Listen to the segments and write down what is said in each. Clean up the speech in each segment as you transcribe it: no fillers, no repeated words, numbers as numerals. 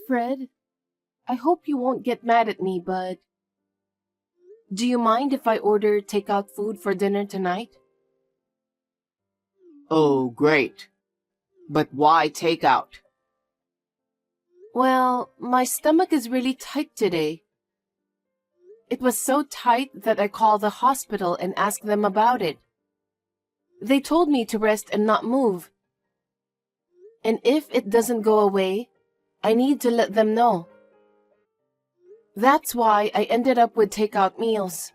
Fred, I hope you won't get mad at me, but do you mind if I order takeout food for dinner tonight? Oh, great. But why takeout? Well, my stomach is really tight today. It was so tight that I called the hospital and asked them about it. They told me to rest and not move. And if it doesn't go away, I need to let them know. That's why I ended up with takeout meals.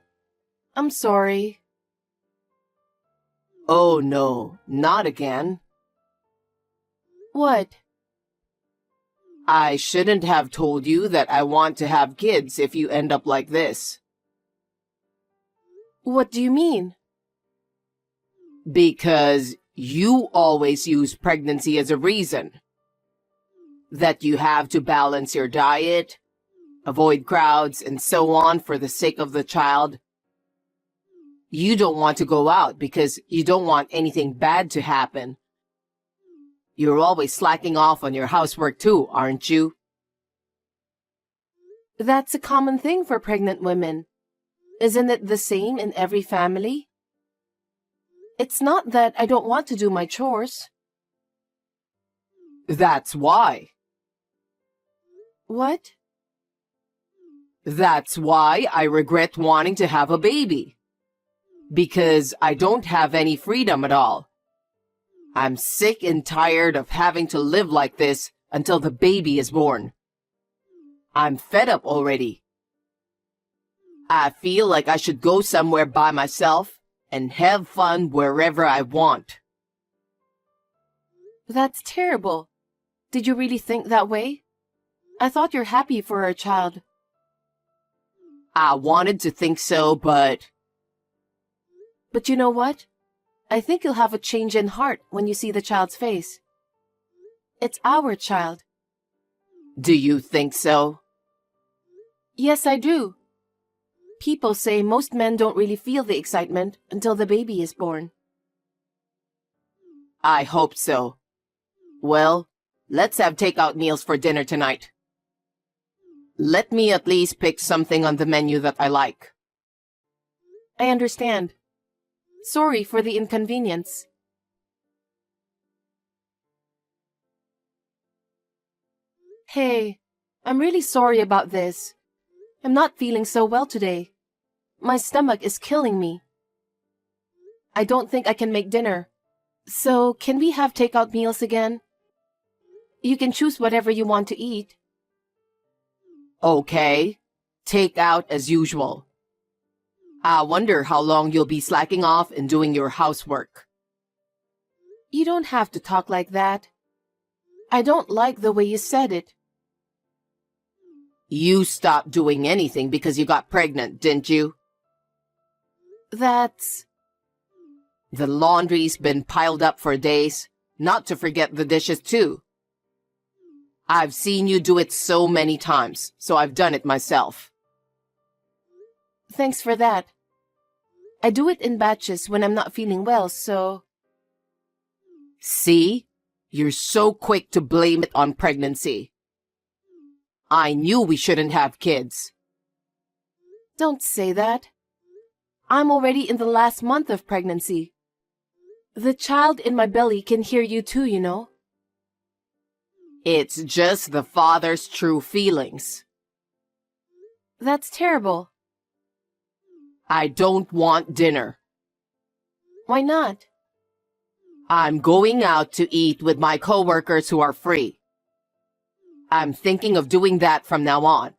I'm sorry. Oh no, not again. What? I shouldn't have told you that I want to have kids if you end up like this. What do you mean? Because you always use pregnancy as a reason. That you have to balance your diet, avoid crowds, and so on for the sake of the child. You don't want to go out because you don't want anything bad to happen. You're always slacking off on your housework too, aren't you? That's a common thing for pregnant women. Isn't it the same in every family? It's not that I don't want to do my chores. That's why. What? That's why I regret wanting to have a baby. Because I don't have any freedom at all. I'm sick and tired of having to live like this until the baby is born. I'm fed up already. I feel like I should go somewhere by myself and have fun wherever I want. That's terrible. Did you really think that way? I thought you're happy for our child. I wanted to think so, but you know what? I think you'll have a change in heart when you see the child's face. It's our child. do you think so? Yes, I do. People say most men don't really feel the excitement until the baby is born. I hope so. Well, let's have takeout meals for dinner tonight. Let me at least pick something on the menu that I like. I understand. Sorry for the inconvenience. Hey, I'm really sorry about this. I'm not feeling so well today. My stomach is killing me. I don't think I can make dinner. So, can we have takeout meals again? You can choose whatever you want to eat. Okay, take out as usual. I wonder how long you'll be slacking off and doing your housework. You don't have to talk like that. I don't like the way you said it. You stopped doing anything because you got pregnant, didn't you? That's... The laundry's been piled up for days, not to forget the dishes too. I've seen you do it so many times, so I've done it myself. Thanks for that. I do it in batches when I'm not feeling well, so... See? You're so quick to blame it on pregnancy. I knew we shouldn't have kids. Don't say that. I'm already in the last month of pregnancy. The child in my belly can hear you too, you know. It's just the father's true feelings. That's terrible. I don't want dinner. Why not? I'm going out to eat with my coworkers who are free. I'm thinking of doing that from now on.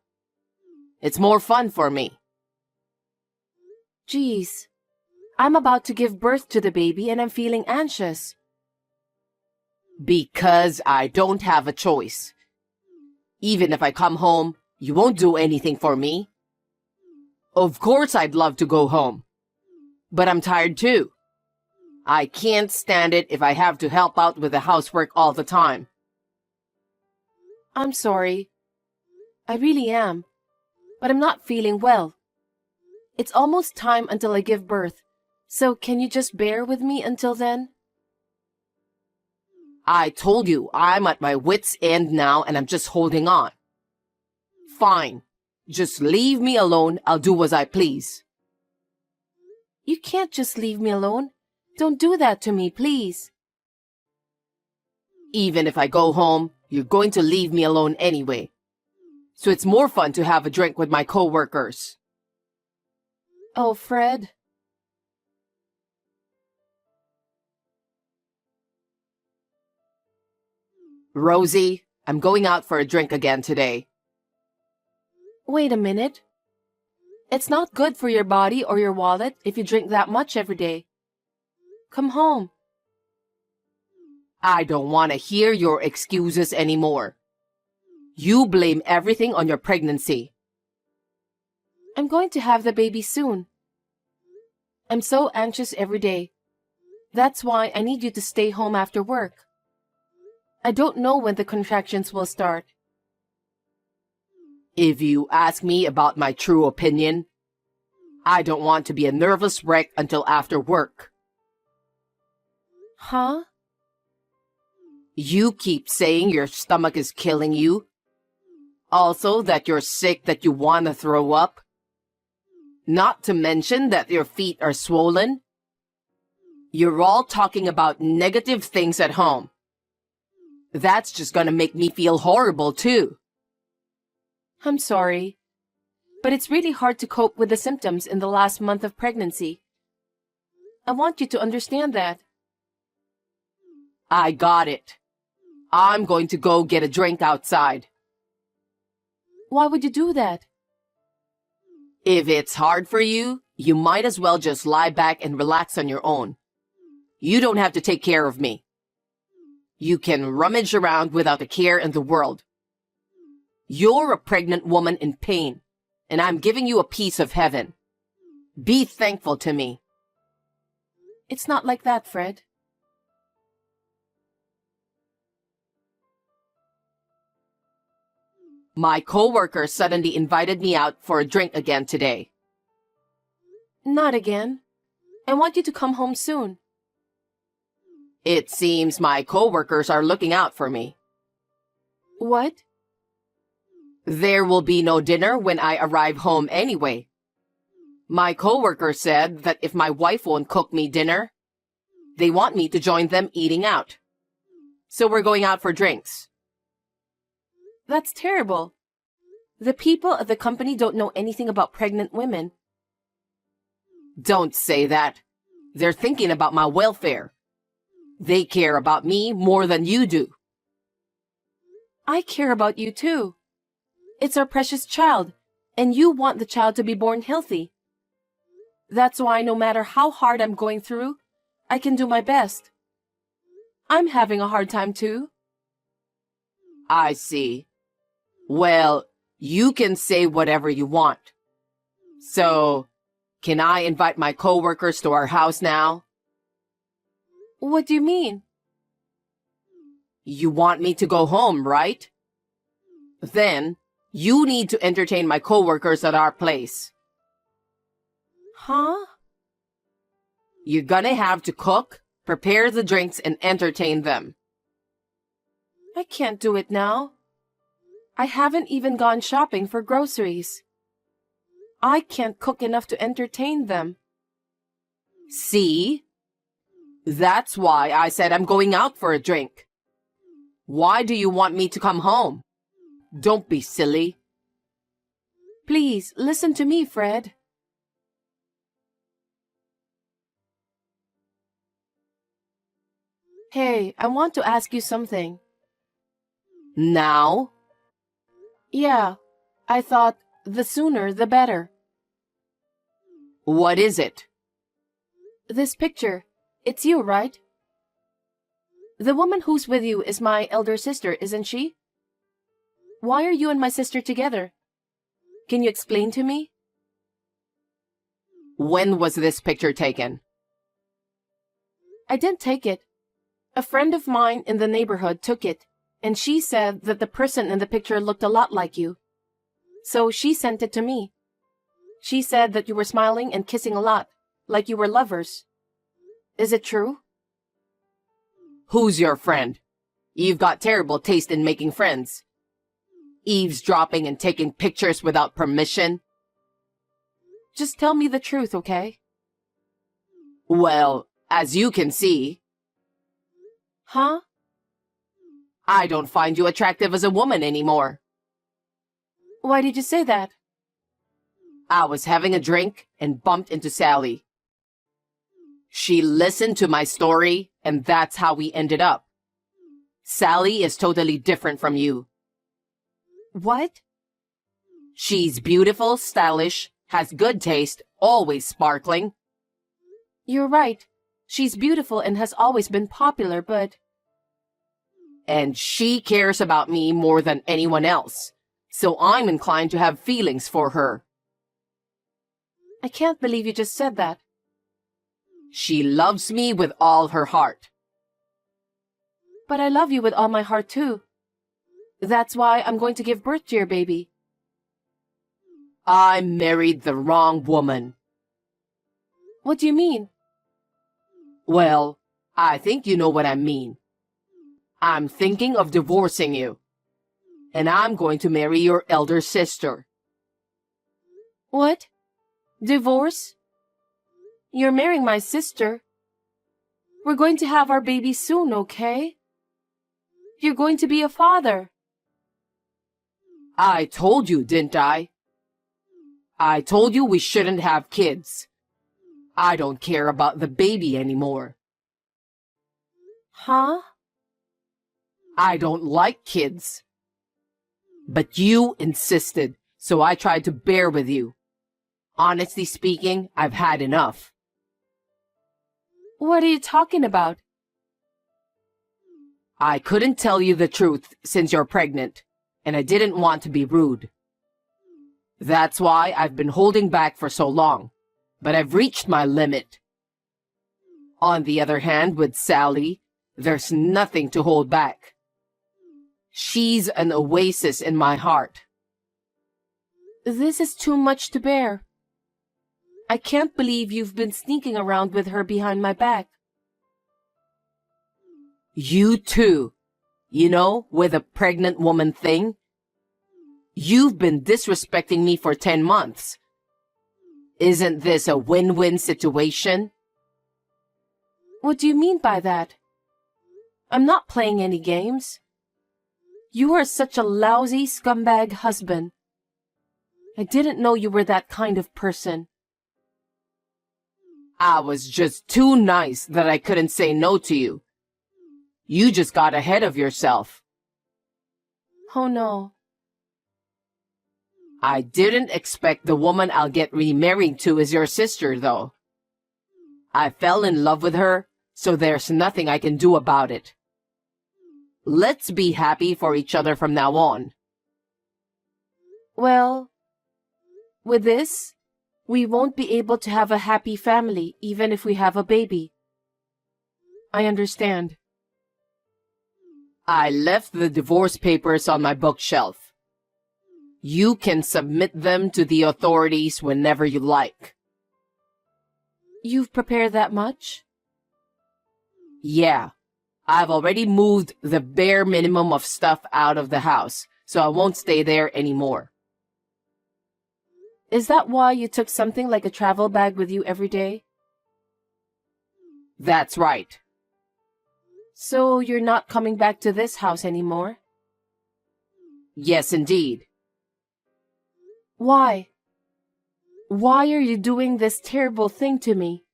It's more fun for me. Geez, I'm about to give birth to the baby and I'm feeling anxious. Because I don't have a choice. Even if I come home, you won't do anything for me. Of course I'd love to go home. But I'm tired too. I can't stand it if I have to help out with the housework all the time. I'm sorry. I really am. But I'm not feeling well. It's almost time until I give birth. So can you just bear with me until then? I told you I'm at my wit's end now and I'm just holding on. Fine. Just leave me alone. I'll do as I please. You can't just leave me alone. Don't do that to me, please. Even if I go home, you're going to leave me alone anyway. So it's more fun to have a drink with my coworkers. Oh, Fred. Rosie, I'm going out for a drink again today. Wait a minute. It's not good for your body or your wallet if you drink that much every day. Come home. I don't want to hear your excuses anymore. You blame everything on your pregnancy. I'm going to have the baby soon. I'm so anxious every day. That's why I need you to stay home after work. I don't know when the contractions will start. If you ask me about my true opinion, I don't want to be a nervous wreck until after work. Huh? You keep saying your stomach is killing you. Also that you're sick, that you want to throw up. Not to mention that your feet are swollen. You're all talking about negative things at home. That's just gonna make me feel horrible too. I'm sorry. But it's really hard to cope with the symptoms in the last month of pregnancy. I want you to understand that. I got it. I'm going to go get a drink outside. Why would you do that? If it's hard for you, you might as well just lie back and relax on your own. You don't have to take care of me. You can rummage around without a care in the world. You're a pregnant woman in pain, and I'm giving you a piece of heaven. Be thankful to me. It's not like that, Fred. My coworker suddenly invited me out for a drink again today. Not again. I want you to come home soon. It seems my coworkers are looking out for me. What? There will be no dinner when I arrive home anyway. My coworker said that if my wife won't cook me dinner, they want me to join them eating out. So we're going out for drinks. That's terrible. The people at the company don't know anything about pregnant women. Don't say that. They're thinking about my welfare. They care about me more than you do. I care about you too. It's our precious child, and you want the child to be born healthy. That's why no matter how hard I'm going through, I can do my best. I'm having a hard time too. I see. Well, you can say whatever you want. So, can I invite my coworkers to our house now? What do you mean? You want me to go home, right? Then, you need to entertain my coworkers at our place. Huh? You're gonna have to cook, prepare the drinks, and entertain them. I can't do it now. I haven't even gone shopping for groceries. I can't cook enough to entertain them. See? That's why I said I'm going out for a drink. Why do you want me to come home? Don't be silly. Please, listen to me, Fred. Hey, I want to ask you something. Now? Yeah, I thought the sooner the better. What is it? This picture, it's you, right? The woman who's with you is my elder sister, isn't she? Why are you and my sister together? Can you explain to me? When was this picture taken? I didn't take it. A friend of mine in the neighborhood took it, and she said that the person in the picture looked a lot like you. So she sent it to me. She said that you were smiling and kissing a lot, like you were lovers. Is it true? Who's your friend? You've got terrible taste in making friends. eavesdropping and taking pictures without permission? Just tell me the truth, okay? Well, as you can see, Huh? I don't find you attractive as a woman anymore. Why did you say that? I was having a drink and bumped into Sally. She listened to my story, and that's how we ended up. Sally is totally different from you. What? She's beautiful, stylish, has good taste, always sparkling. You're right. She's beautiful and has always been popular, but... And she cares about me more than anyone else, so I'm inclined to have feelings for her. I can't believe you just said that. She loves me with all her heart. But I love you with all my heart, too. That's why I'm going to give birth to your baby. I married the wrong woman. What do you mean? Well, I think you know what I mean. I'm thinking of divorcing you. And I'm going to marry your elder sister. What? Divorce? You're marrying my sister. We're going to have our baby soon, okay? You're going to be a father. I told you, didn't I? I told you we shouldn't have kids. I don't care about the baby anymore. Huh? I don't like kids. But you insisted, so I tried to bear with you. Honestly speaking, I've had enough. What are you talking about? I couldn't tell you the truth since you're pregnant, and I didn't want to be rude. That's why I've been holding back for so long, but I've reached my limit. On the other hand, with Sally, there's nothing to hold back. She's an oasis in my heart. This is too much to bear. I can't believe you've been sneaking around with her behind my back. You too. You know, with a pregnant woman thing. You've been disrespecting me for 10 months. Isn't this a win-win situation? What do you mean by that? I'm not playing any games. You are such a lousy scumbag husband. I didn't know you were that kind of person. I was just too nice that I couldn't say no to you. You just got ahead of yourself. Oh no. I didn't expect the woman I'll get remarried to is your sister, though. I fell in love with her, so there's nothing I can do about it. Let's be happy for each other from now on. Well, with this, we won't be able to have a happy family even if we have a baby. I understand. I left the divorce papers on my bookshelf. You can submit them to the authorities whenever you like. You've prepared that much? Yeah, I've already moved the bare minimum of stuff out of the house, so I won't stay there anymore. Is that why you took something like a travel bag with you every day? That's right. So you're not coming back to this house anymore? Yes, indeed. Why? Why are you doing this terrible thing to me?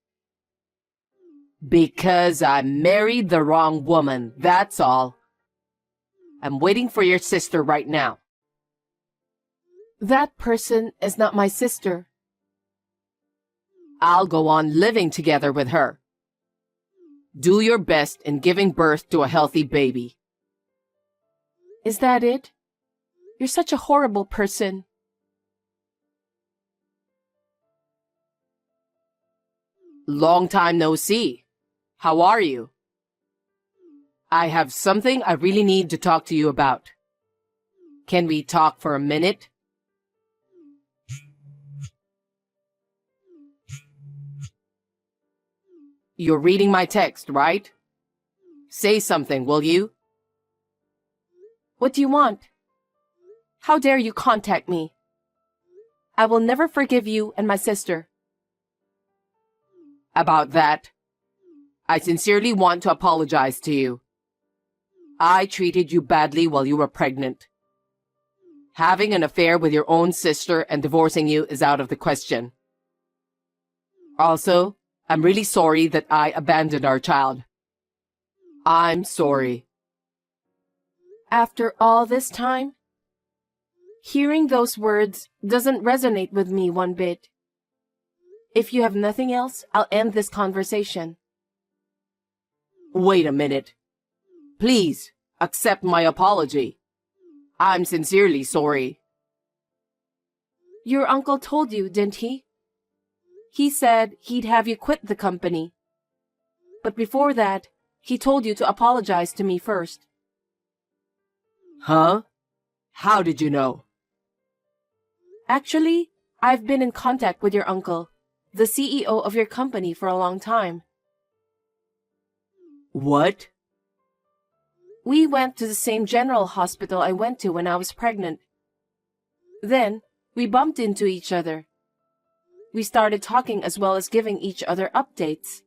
Because I married the wrong woman, that's all. I'm waiting for your sister right now. That person is not my sister. I'll go on living together with her. Do your best in giving birth to a healthy baby. Is that it? You're such a horrible person. Long time no see. How are you? I have something I really need to talk to you about. Can we talk for a minute? You're reading my text, right? Say something, will you? What do you want? How dare you contact me? I will never forgive you and my sister. About that, I sincerely want to apologize to you. I treated you badly while you were pregnant. Having an affair with your own sister and divorcing you is out of the question. Also, I'm really sorry that I abandoned our child. I'm sorry. After all this time? Hearing those words doesn't resonate with me one bit. If you have nothing else, I'll end this conversation. Wait a minute. Please, accept my apology. I'm sincerely sorry. Your uncle told you, didn't he? He said he'd have you quit the company. But before that, he told you to apologize to me first. Huh? How did you know? Actually, I've been in contact with your uncle, the CEO of your company, for a long time. What? We went to the same general hospital I went to when I was pregnant. Then, we bumped into each other. We started talking as well as giving each other updates.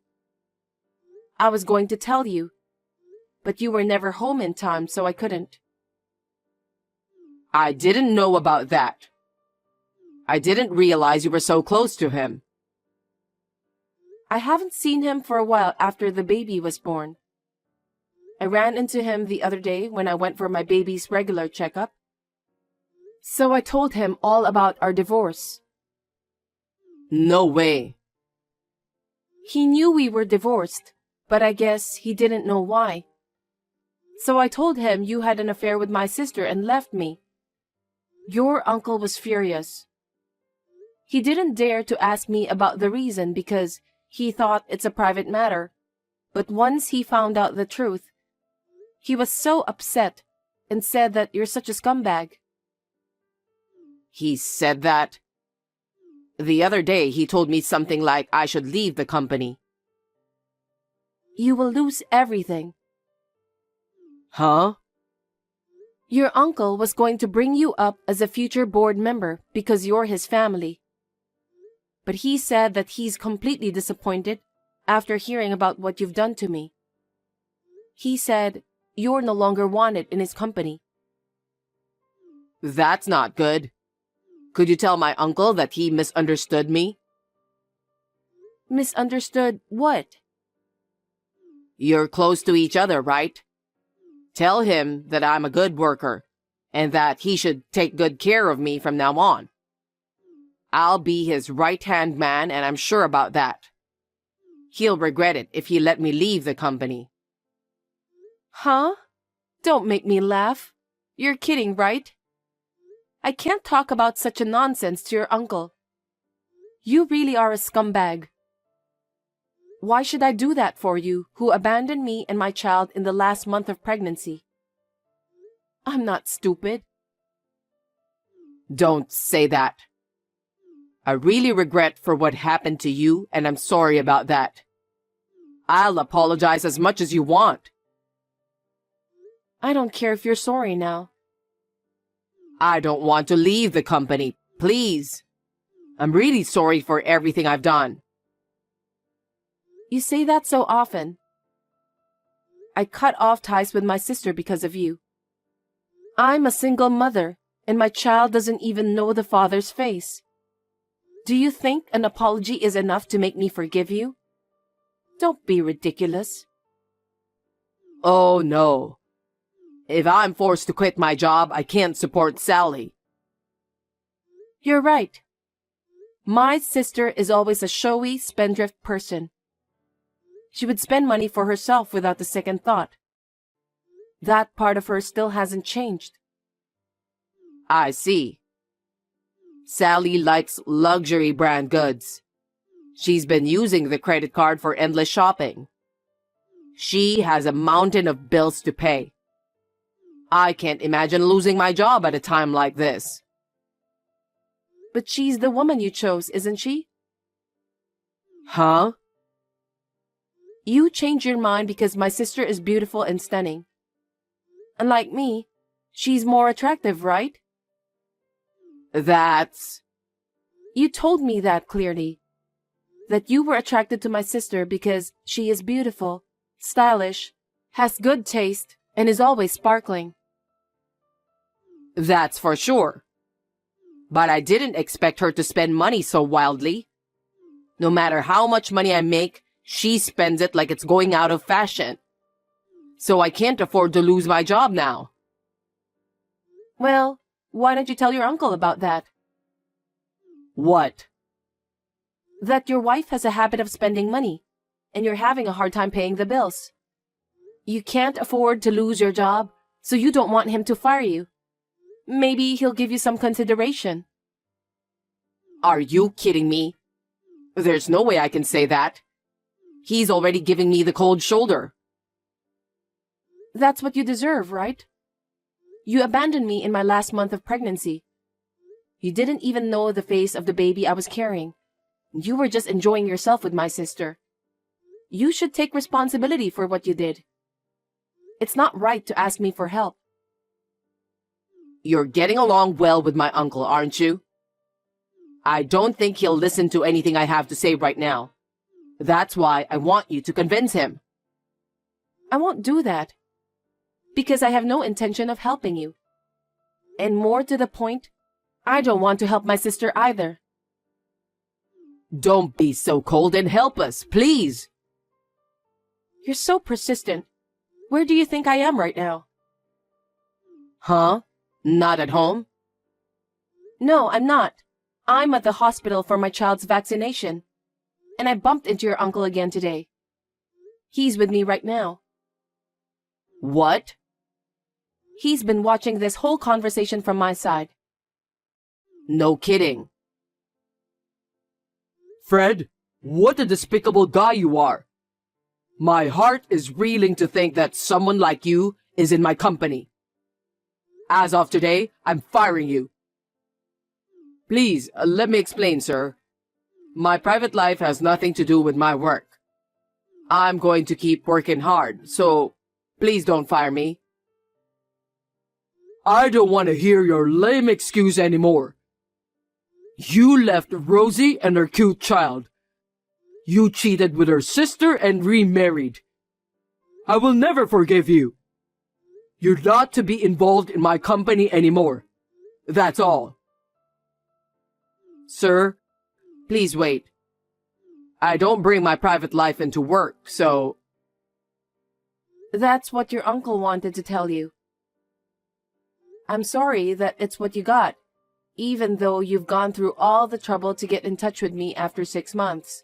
I was going to tell you, but you were never home in time, so I couldn't. I didn't know about that. I didn't realize you were so close to him. I haven't seen him for a while after the baby was born. I ran into him the other day when I went for my baby's regular checkup. So I told him all about our divorce. No way. He knew we were divorced, but I guess he didn't know why. So I told him you had an affair with my sister and left me. Your uncle was furious. He didn't dare to ask me about the reason because he thought it's a private matter. But once he found out the truth, he was so upset and said that you're such a scumbag. He said that? The other day he told me something like I should leave the company. You will lose everything. Huh? Your uncle was going to bring you up as a future board member because you're his family. But he said that he's completely disappointed after hearing about what you've done to me. He said you're no longer wanted in his company. That's not good. Could you tell my uncle that he misunderstood me? Misunderstood what? You're close to each other, right? Tell him that I'm a good worker and that he should take good care of me from now on. I'll be his right-hand man, and I'm sure about that. He'll regret it if he let me leave the company. Huh? Don't make me laugh. You're kidding, right? I can't talk about such a nonsense to your uncle. You really are a scumbag. Why should I do that for you, who abandoned me and my child in the last month of pregnancy? I'm not stupid. Don't say that. I really regret for what happened to you, and I'm sorry about that. I'll apologize as much as you want. I don't care if you're sorry now. I don't want to leave the company, please. I'm really sorry for everything I've done. You say that so often. I cut off ties with my sister because of you. I'm a single mother, and my child doesn't even know the father's face. Do you think an apology is enough to make me forgive you? Don't be ridiculous. Oh, no. If I'm forced to quit my job, I can't support Sally. You're right. My sister is always a showy, spendthrift person. She would spend money for herself without a second thought. That part of her still hasn't changed. I see. Sally likes luxury brand goods. She's been using the credit card for endless shopping. She has a mountain of bills to pay. I can't imagine losing my job at a time like this. But she's the woman you chose, isn't she? Huh? You changed your mind because my sister is beautiful and stunning. Unlike me, she's more attractive, right? That's... You told me that clearly. That you were attracted to my sister because she is beautiful, stylish, has good taste, and is always sparkling. That's for sure. But I didn't expect her to spend money so wildly. No matter how much money I make, she spends it like it's going out of fashion. So I can't afford to lose my job now. Well, why don't you tell your uncle about that? What? That your wife has a habit of spending money, and you're having a hard time paying the bills. You can't afford to lose your job, so you don't want him to fire you. Maybe he'll give you some consideration. Are you kidding me? There's no way I can say that. He's already giving me the cold shoulder. That's what you deserve, right? You abandoned me in my last month of pregnancy. You didn't even know the face of the baby I was carrying. You were just enjoying yourself with my sister. You should take responsibility for what you did. It's not right to ask me for help. You're getting along well with my uncle, aren't you? I don't think he'll listen to anything I have to say right now. That's why I want you to convince him. I won't do that. Because I have no intention of helping you. And more to the point, I don't want to help my sister either. Don't be so cold and help us, please. You're so persistent. Where do you think I am right now? Huh? Not at home? No, I'm not. I'm at the hospital for my child's vaccination. And I bumped into your uncle again today. He's with me right now. What? He's been watching this whole conversation from my side. No kidding. Fred, what a despicable guy you are. My heart is reeling to think that someone like you is in my company. As of today, I'm firing you. Please, let me explain, sir. My private life has nothing to do with my work. I'm going to keep working hard, so please don't fire me. I don't want to hear your lame excuse anymore. You left Rosie and her cute child. You cheated with her sister and remarried. I will never forgive you. You're not to be involved in my company anymore. That's all. Sir, please wait. I don't bring my private life into work, so... That's what your uncle wanted to tell you. I'm sorry that it's what you got, even though you've gone through all the trouble to get in touch with me after 6 months.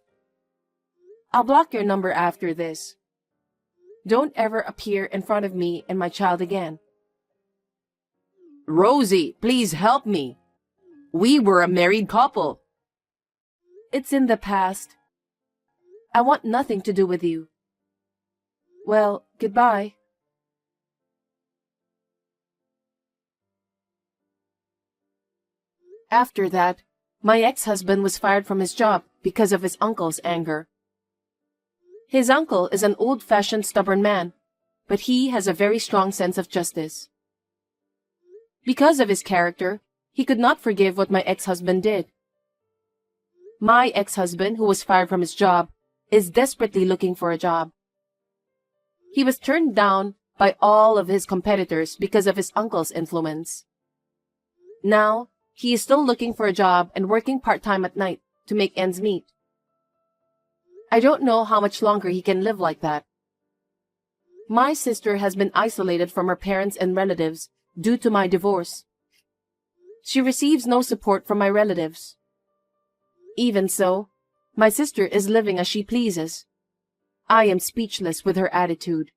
I'll block your number after this. Don't ever appear in front of me and my child again. Rosie, please help me. We were a married couple. It's in the past. I want nothing to do with you. Well, goodbye. After that, my ex-husband was fired from his job because of his uncle's anger. His uncle is an old-fashioned stubborn man, but he has a very strong sense of justice. Because of his character, he could not forgive what my ex-husband did. My ex-husband, who was fired from his job, is desperately looking for a job. He was turned down by all of his competitors because of his uncle's influence. Now, he is still looking for a job and working part-time at night to make ends meet. I don't know how much longer he can live like that. My sister has been isolated from her parents and relatives due to my divorce. She receives no support from my relatives. Even so, my sister is living as she pleases. I am speechless with her attitude.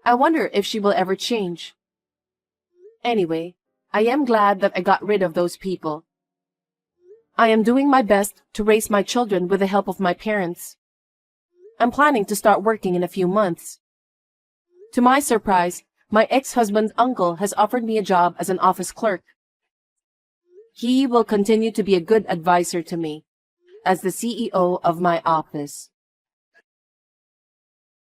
I wonder if she will ever change. Anyway, I am glad that I got rid of those people. I am doing my best to raise my children with the help of my parents. I'm planning to start working in a few months. To my surprise, my ex-husband's uncle has offered me a job as an office clerk. He will continue to be a good advisor to me as the CEO of my office.